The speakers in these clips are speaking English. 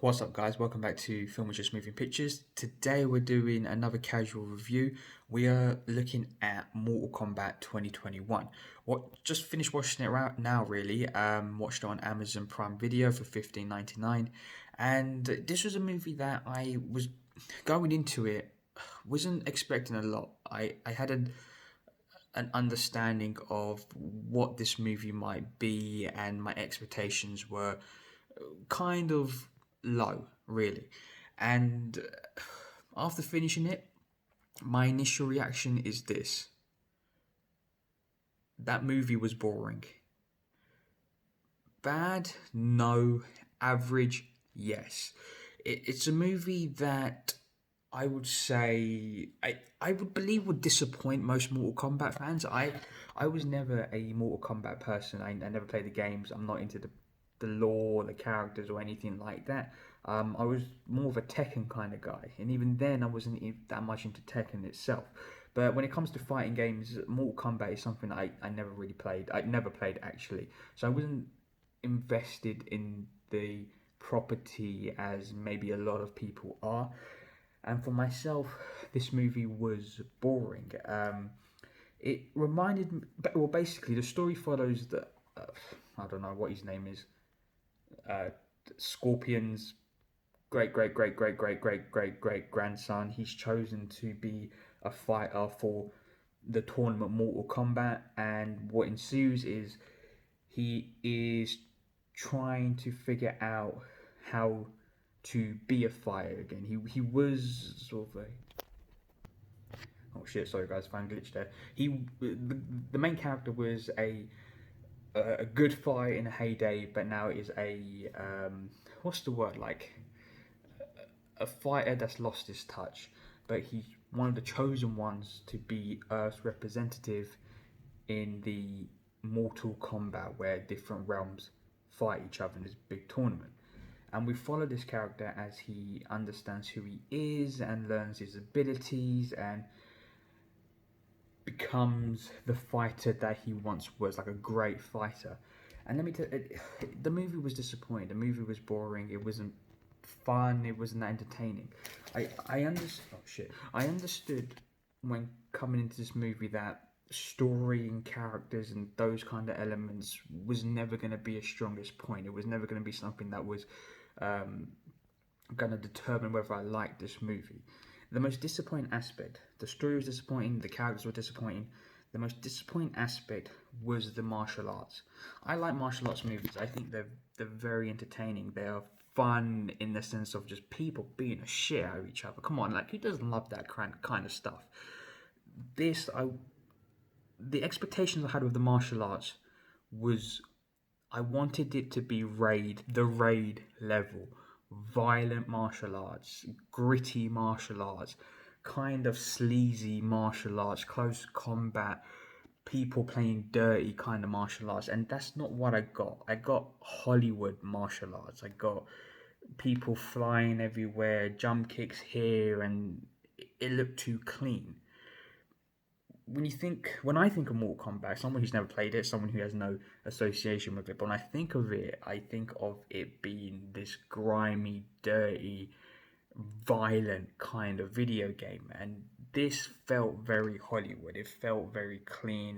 What's up, guys? Welcome back to Film is Just Moving Pictures. Today we're doing another casual review. We are looking at Mortal Kombat 2021. Just finished watching it right now, really. Watched it on Amazon Prime Video for 15.99, and this was a movie that I was going into it wasn't expecting a lot. I had an understanding of what this movie might be, and my expectations were kind of low, really. And after finishing it, my initial reaction is this: that movie was boring. Bad? No. Average? Yes. It's a movie that I would say I would believe would disappoint most Mortal Kombat fans. I was never a Mortal Kombat person. I never played the games. I'm not into the lore, the characters, or anything like that. I was more of a Tekken kind of guy, and even then, I wasn't that much into Tekken itself. But when it comes to fighting games, Mortal Kombat is something I never really played. I never played actually, so I wasn't invested in the property as maybe a lot of people are. And for myself, this movie was boring. It reminded me, well, basically, the story follows the, I don't know what his name is, uh, Scorpion's great grandson. He's chosen to be a fighter for the tournament Mortal Kombat, and what ensues is he is trying to figure out how to be a fighter again. He was sort of a, oh shit, sorry guys, if I glitched there. The main character was a good fighter in a heyday, but now is a what's the word, like a fighter that's lost his touch. But he's one of the chosen ones to be Earth's representative in the Mortal Kombat, where different realms fight each other in this big tournament. And we follow this character as he understands who he is and learns his abilities and becomes the fighter that he once was, like a great fighter. And let me tell you, the movie was disappointing. The movie was boring. It wasn't fun. It wasn't that entertaining. I understood. Oh shit! I understood when coming into this movie that story and characters and those kind of elements was never going to be a strongest point. It was never going to be something that was um, going to determine whether I liked this movie. The most disappointing aspect, the story was disappointing, the characters were disappointing. The most disappointing aspect was the martial arts. I like martial arts movies. I think they're very entertaining. They are fun in the sense of just people being a shit out of each other. Come on, like who doesn't love that kind of stuff? This I The expectations I had with the martial arts was I wanted it to be the raid level, violent martial arts, gritty martial arts, kind of sleazy martial arts, close combat, people playing dirty kind of martial arts, and that's not what I got. I got Hollywood martial arts. I got people flying everywhere, jump kicks here, and it looked too clean. When I think of Mortal Kombat, someone who's never played it, someone who has no association with it, but when I think of it, I think of it being this grimy, dirty, violent kind of video game, and this felt very Hollywood. It felt very clean.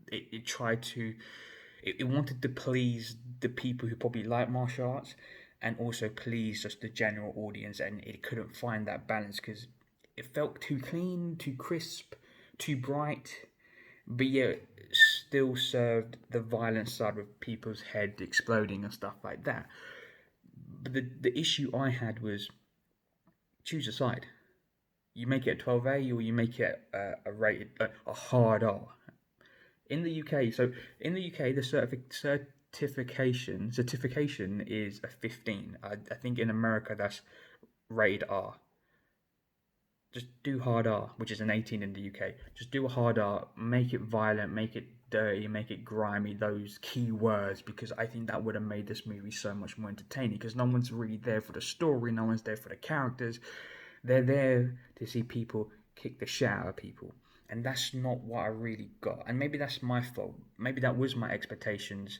It tried to it wanted to please the people who probably like martial arts, and also please just the general audience, and it couldn't find that balance because it felt too clean, too crisp, too bright, but yet still served the violent side with people's head exploding and stuff like that. But the issue I had was choose a side. You make it a 12A or you make it a rated a hard R. In the UK, so in the UK, the certification is a 15. I think in America that's rated R. Just do hard R, which is an 18 in the UK. Just do a hard R, make it violent, make it dirty, make it grimy, those key words, because I think that would have made this movie so much more entertaining, because no one's really there for the story, no one's there for the characters. They're there to see people kick the shit out of people. And that's not what I really got. And maybe that's my fault. Maybe that was my expectations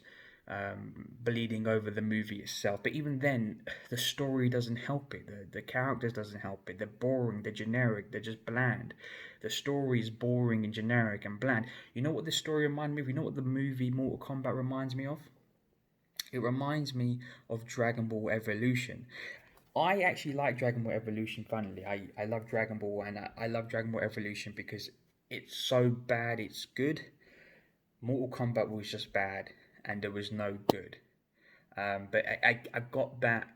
bleeding over the movie itself. But even then, the story doesn't help it. The characters doesn't help it. They're boring. They're generic. They're just bland. The story is boring and generic and bland. You know what this story reminds me of? You know what the movie Mortal Kombat reminds me of? It reminds me of Dragon Ball Evolution. I actually like Dragon Ball Evolution, funnily. I love Dragon Ball, and I love Dragon Ball Evolution because it's so bad it's good. Mortal Kombat was just bad, and there was no good. But I got that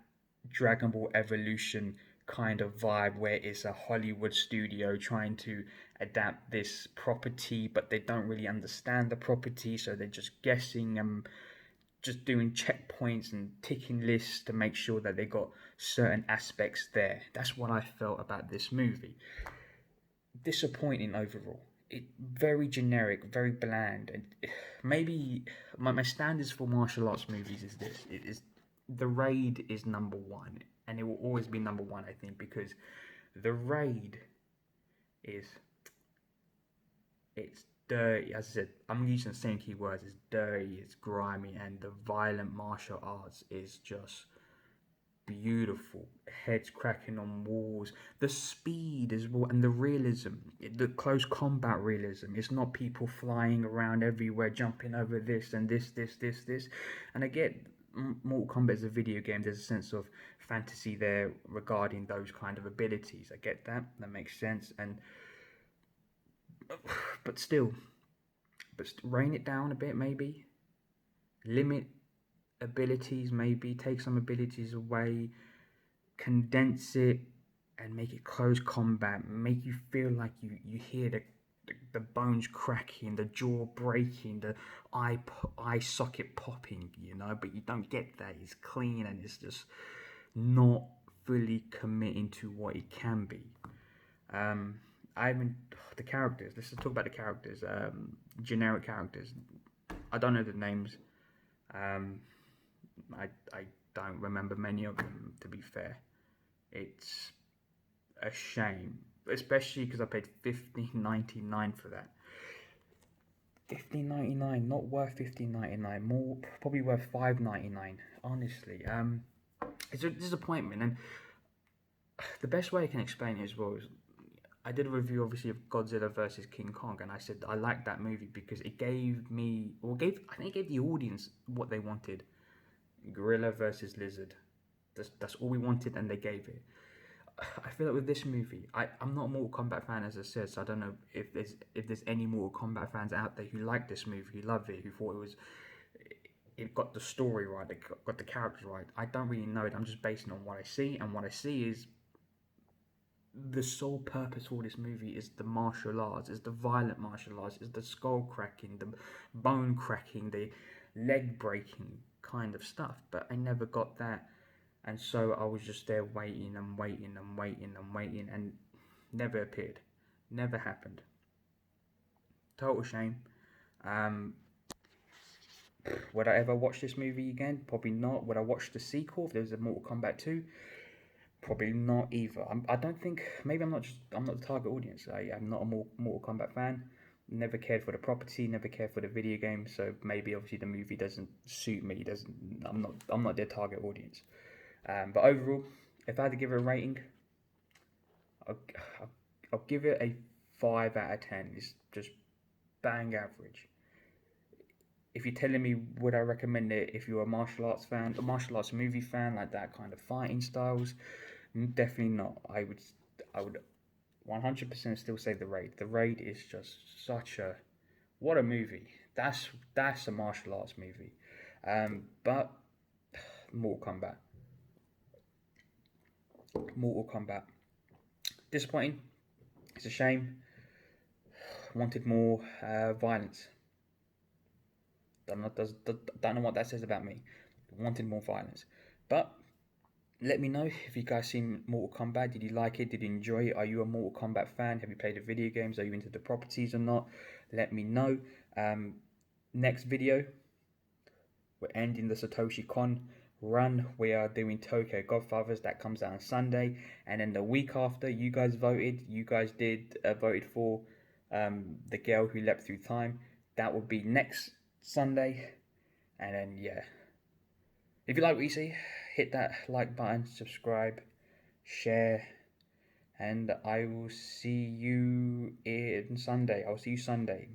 Dragon Ball Evolution kind of vibe where it's a Hollywood studio trying to adapt this property, but they don't really understand the property, so they're just guessing and just doing checkpoints and ticking lists to make sure that they got certain aspects there. That's what I felt about this movie. Disappointing overall. It very generic, very bland, and maybe my standards for martial arts movies is this: it is The Raid is number one, and it will always be number one, I think, because The Raid is it's dirty. As I said, I'm using the same keywords. It's dirty, it's grimy, and the violent martial arts is just beautiful. Heads cracking on walls, the speed as well, and the realism, the close combat realism. It's not people flying around everywhere, jumping over this and this. And I get Mortal Kombat is a video game. There's a sense of fantasy there regarding those kind of abilities. I get that. That makes sense. And but still, rein it down a bit, maybe. Limit abilities, maybe. Take some abilities away. Condense it and make it close combat. Make you feel like you hear the bones cracking, the jaw breaking, the eye socket popping, but you don't get that. It's clean and it's just not fully committing to what it can be. The characters. Let's just talk about the characters. Generic characters. I don't know the names. I don't remember many of them, to be fair. It's a shame, especially because I paid $15.99 for that. $15.99, not worth $15.99. More, probably worth $5.99. Honestly, it's a disappointment, and the best way I can explain it as well is I did a review, obviously, of Godzilla versus King Kong, and I said I liked that movie because it gave me, I think it gave the audience what they wanted: gorilla versus lizard. That's all we wanted, and they gave it. I feel like with this movie, I'm not a Mortal Kombat fan, as I said, so I don't know if there's any Mortal Kombat fans out there who like this movie, who love it, who thought it got the story right, it got the characters right. I don't really know it. I'm just basing it on what I see, and what I see is the sole purpose for this movie is the martial arts, is the violent martial arts, is the skull cracking, the bone cracking, the leg breaking kind of stuff. But I never got that. And so I was just there waiting and never appeared. Never happened. Total shame. Would I ever watch this movie again? Probably not. Would I watch the sequel if there was a Mortal Kombat 2? Probably not either. I don't think, maybe I'm not the target audience. I'm not a Mortal Kombat fan. Never cared for the property, never cared for the video game, so maybe obviously the movie doesn't suit me. I'm not their target audience. But overall, if I had to give it a rating, I'll give it a 5 out of 10. It's just bang average. If you're telling me would I recommend it if you're a martial arts fan, a martial arts movie fan, like that kind of fighting styles, definitely not. I would 100% still say The Raid. The Raid is just what a movie. That's a martial arts movie. But Mortal Kombat. Disappointing. It's a shame. Wanted more violence. Don't know what that says about me. Wanted more violence. But let me know if you guys seen Mortal Kombat. Did you like it? Did you enjoy it? Are you a Mortal Kombat fan? Have you played the video games? Are you into the properties or not? Let me know. Next video, we're ending the Satoshi Kon run. We are doing Tokyo Godfathers. That comes out on Sunday. And then the week after, you guys voted. You guys voted for The Girl Who Leapt Through Time. That will be next Sunday. And then, yeah. If you like what you see, hit that like button, subscribe, share, and I will see you in Sunday. I'll see you Sunday.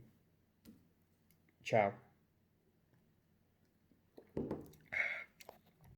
Ciao.